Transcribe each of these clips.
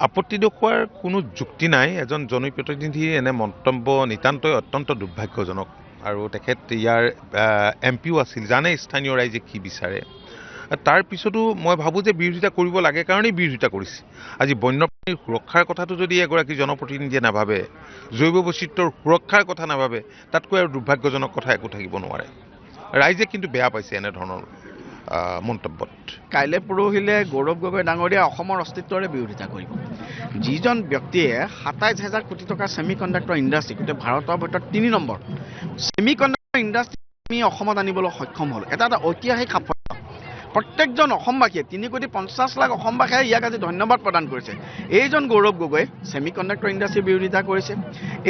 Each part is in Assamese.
আপত্তি দেখুৱাৰ কোনো যুক্তি নাই। এজন জনপ্ৰতিনিধিৰ এনে মন্তব্য নিতান্তই অত্যন্ত দুৰ্ভাগ্যজনক আৰু তেখেত ইয়াৰ এমপিও আছিল, জানে স্থানীয় ৰাইজে কি বিচাৰে। তাৰ পিছতো মই ভাবোঁ যে বিৰোধিতা কৰিব লাগে কাৰণেই বিৰোধিতা কৰিছে। আজি বন্যপ্ৰাণীৰ সুৰক্ষাৰ কথাটো যদি এগৰাকী জনপ্ৰতিনিধিয়ে নাভাবে, জৈৱ বৈচিত্ৰ্যৰ সুৰক্ষাৰ কথা নাভাবে, তাতকৈ আৰু দুৰ্ভাগ্যজনক কথা একো থাকিব নোৱাৰে। ৰাইজে কিন্তু বেয়া পাইছে এনেধৰণৰ মন্তব্যত। কাইলৈ পৰহিলে গৌৰৱ গগৈ ডাঙৰীয়া অসমৰ অস্তিত্বৰে বিৰোধিতা কৰিব। যিজন ব্যক্তিয়ে ২৭,০০০ কোটি টকাৰ ছেমি কণ্ডাক্টৰ ইণ্ডাষ্ট্ৰী, গোটেই ভাৰতৰ ভিতৰত ৩ নম্বৰ ছেমি কণ্ডাক্টৰ ইণ্ডাষ্ট্ৰী আমি অসমত আনিবলৈ সক্ষম হ'ল, এটা ঐতিহাসিক সাফল্য। প্ৰত্যেকজন অসমবাসীয়ে ৩,৫০,০০,০০০ অসমবাসীয়ে ইয়াক আজি ধন্যবাদ প্ৰদান কৰিছে। এইজন গৌৰৱ গগৈ ছেমি কণ্ডাক্টৰ ইণ্ডাষ্ট্ৰীৰ বিৰোধিতা কৰিছে।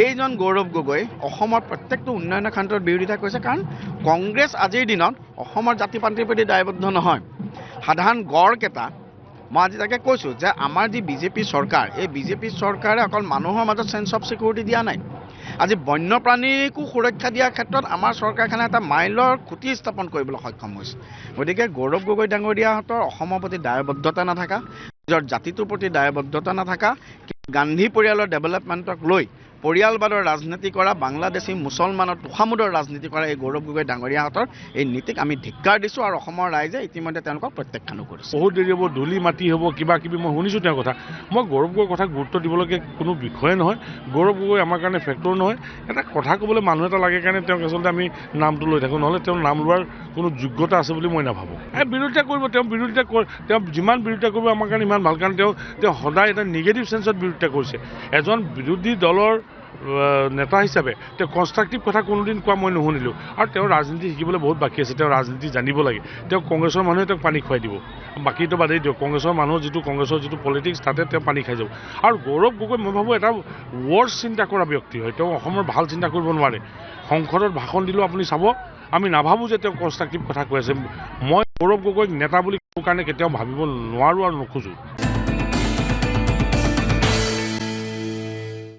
এইজন গৌৰৱ গগৈ অসমৰ প্ৰত্যেকটো উন্নয়নৰ খান্তৰ বিৰোধিতা কৰিছে, কাৰণ কংগ্ৰেছ আজিৰ দিনত অসমৰ জাতি পান্তিৰ প্ৰতি দায়বদ্ধ নহয়। সাধাৰণ গড়কেইটা মই আজি তাকে কৈছোঁ যে আমাৰ যি বিজেপি চৰকাৰ, এই বিজেপি চৰকাৰে অকল মানুহৰ মাজত চেঞ্চ অফ ছিকিউৰিটি দিয়া নাই, আজি বন্যপ্ৰাণীকো সুৰক্ষা দিয়াৰ ক্ষেত্ৰত আমাৰ চৰকাৰখনে এটা মাইলৰ খুঁটি স্থাপন কৰিবলৈ সক্ষম হৈছে। গতিকে গৌৰৱ গগৈ ডাঙৰীয়াহঁতৰ অসমৰ প্ৰতি দায়বদ্ধতা নাথাকা, নিজৰ জাতিটোৰ প্ৰতি দায়বদ্ধতা নাথাকা, গান্ধী পৰিয়ালৰ ডেভেলপমেণ্টক লৈ পৰিয়ালবাদৰ ৰাজনীতি কৰা, বাংলাদেশী মুছলমানৰ তোষামোদৰ ৰাজনীতি কৰা এই গৌৰৱ গগৈ ডাঙৰীয়াহঁতৰ এই নীতিক আমি ধিক্কাৰ দিছোঁ আৰু অসমৰ ৰাইজে ইতিমধ্যে তেওঁলোকক প্ৰত্যাখ্যানো কৰিছে। বহুত দেৰি হ'ব, ধূলি মাটি হ'ব, কিবা কিবি মই শুনিছোঁ তেওঁৰ কথা। মই গৌৰৱ গগৈৰ কথা গুৰুত্ব দিবলগীয়া কোনো বিষয়ে নহয়। গৌৰৱ গগৈ আমাৰ কাৰণে ফেক্টৰ নহয়। এটা কথা ক'বলৈ মানুহ এটা লাগে কাৰণে তেওঁক আচলতে আমি নামটো লৈ থাকোঁ, নহ'লে তেওঁৰ নাম লোৱাৰ কোনো যোগ্যতা আছে বুলি মই নাভাবোঁ। বিৰোধিতা কৰিব, তেওঁ যিমান বিৰোধিতা কৰিব আমাৰ কাৰণে ইমান ভাল, কাৰণ তেওঁ সদায় এটা নিগেটিভ চেঞ্চত বিৰোধিতা কৰিছে। এজন বিৰোধী দলৰ নেতা হিচাপে তেওঁ কনষ্ট্ৰাকটিভ কথা কোনোদিন কোৱা মই নুশুনিলোঁ। আৰু তেওঁ ৰাজনীতি শিকিবলৈ বহুত বাকী আছে, তেওঁ ৰাজনীতি জানিব লাগে। তেওঁ কংগ্ৰেছৰ মানুহে তেওঁক পানী খুৱাই দিব, বাকীটো বাদেই দিয়ক। কংগ্ৰেছৰ মানুহৰ কংগ্ৰেছৰ যিটো পলিটিক্স, তাতে তেওঁ পানী খাই যাব। আৰু গৌৰৱ গগৈ মই ভাবোঁ এটা ৱৰ্ছ চিন্তা কৰা ব্যক্তি হয়। তেওঁ অসমৰ ভাল চিন্তা কৰিব নোৱাৰে। সংসদত ভাষণ দিলেও আপুনি চাব, আমি নাভাবোঁ যে তেওঁ কনষ্ট্ৰাকটিভ কথা কৈ আছে। মই গৌৰৱ গগৈক নেতা বুলি ক'ব কাৰণে কেতিয়াও ভাবিব নোৱাৰোঁ আৰু নোখোজোঁ।